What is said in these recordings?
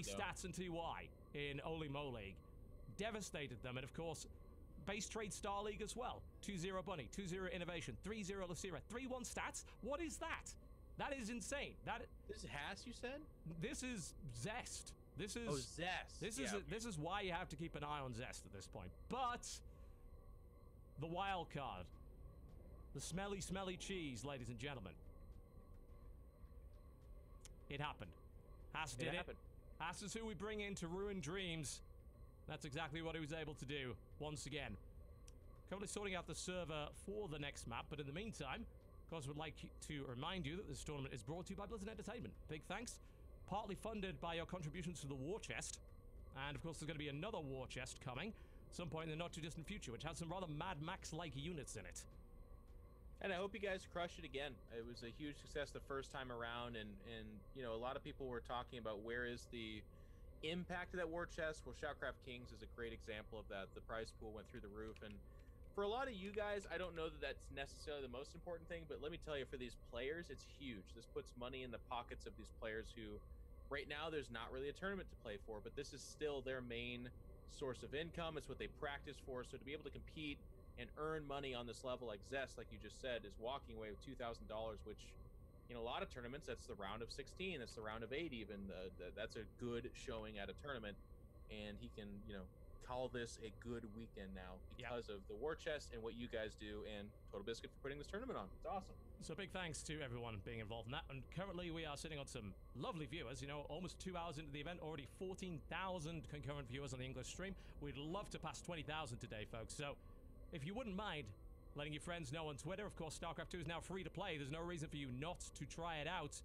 stats and TY in Oli Mo League. Devastated them, and of course, base trade Star League as well. 2-0 Bunny, 2-0 Innovation, 3-0 Lucira, 3-1 stats. What is that? That is insane. This is Haas, you said? This is Zest. This is Zest. This is why you have to keep an eye on Zest at this point. But the wild card, the smelly, smelly cheese, ladies and gentlemen. It happened. Haas did it. Haas is who we bring in to ruin dreams. That's exactly what he was able to do once again. Currently sorting out the server for the next map, but in the meantime, of course, would like to remind you that this tournament is brought to you by Blizzard Entertainment. Big thanks. Partly funded by your contributions to the War Chest. And of course, there's going to be another War Chest coming at some point in the not-too-distant future, which has some rather Mad Max-like units in it. And I hope you guys crush it again. It was a huge success the first time around, and you know, a lot of people were talking about where is the impact of that War Chest. Well, Shoutcraft Kings is a great example of that. The prize pool went through the roof, and for a lot of you guys, I don't know that that's necessarily the most important thing, but let me tell you, for these players, it's huge. This puts money in the pockets of these players who, right now, there's not really a tournament to play for, but this is still their main source of income. It's what they practice for, so to be able to compete and earn money on this level like Zest, like you just said, is walking away with $2,000, which, in a lot of tournaments, that's the round of 16, that's the round of 8 even. That's a good showing at a tournament, and he can, you know, call this a good weekend now because of the War Chest and what you guys do, and Total Biscuit for putting this tournament on. It's awesome. So big thanks to everyone being involved in that, and currently we are sitting on some lovely viewers. You know, almost 2 hours into the event, already 14,000 concurrent viewers on the English stream. We'd love to pass 20,000 today, folks, so if you wouldn't mind letting your friends know on Twitter. Of course, StarCraft 2 is now free to play. There's no reason for you not to try it out.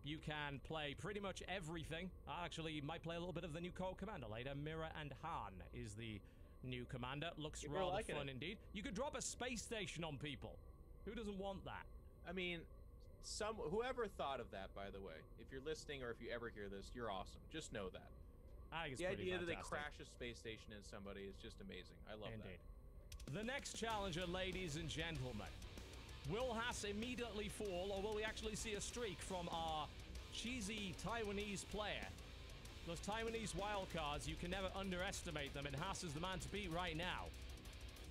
You can play pretty much everything. I actually might play a little bit of the new co-commander later. Mira and Han is the new commander. Looks rather fun indeed. You could drop a space station on people. Who doesn't want that? I mean, whoever thought of that, by the way, if you're listening or if you ever hear this, you're awesome. Just know that. I think it's the idea fantastic. that they crash a space station in somebody is just amazing. I love that. The next challenger, ladies and gentlemen. Will Haas immediately fall, or will we actually see a streak from our cheesy Taiwanese player? Those Taiwanese wildcards, you can never underestimate them, and Haas is the man to beat right now.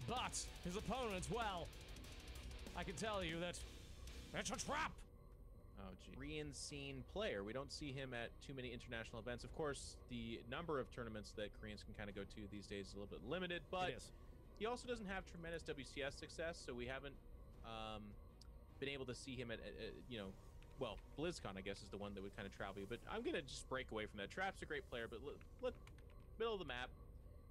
But his opponent, well, I can tell you that it's a trap! Oh, gee. Korean scene player. We don't see him at too many international events. Of course, the number of tournaments that Koreans can kind of go to these days is a little bit limited, but he also doesn't have tremendous WCS success, so we haven't been able to see him at you know, well, BlizzCon, I guess, is the one that would kind of travel you, but I'm going to just break away from that. Trap's a great player, but look, middle of the map.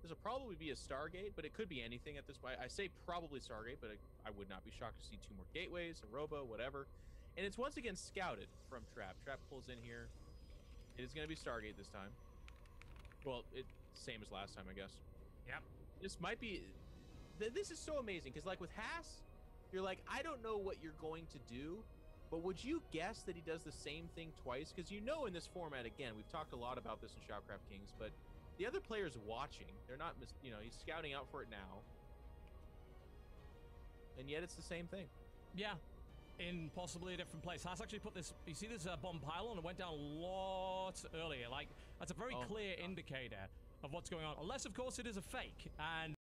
This will probably be a Stargate, but it could be anything at this point. I say probably Stargate, but I would not be shocked to see 2 more gateways, a Robo, whatever. And it's once again scouted from Trap. Trap pulls in here. It is going to be Stargate this time. Well, same as last time, I guess. Yep. This might be... This is so amazing, because like with Haas, you're like, I don't know what you're going to do, but would you guess that he does the same thing twice? Because you know in this format, again, we've talked a lot about this in Shoutcraft Kings, but the other player's watching. They're not, you know, he's scouting out for it now. And yet it's the same thing. Yeah. In possibly a different place. Haas actually put this, you see this bomb pylon? It went down a lot earlier. Like, that's a very clear indicator of what's going on. Unless, of course, it is a fake. And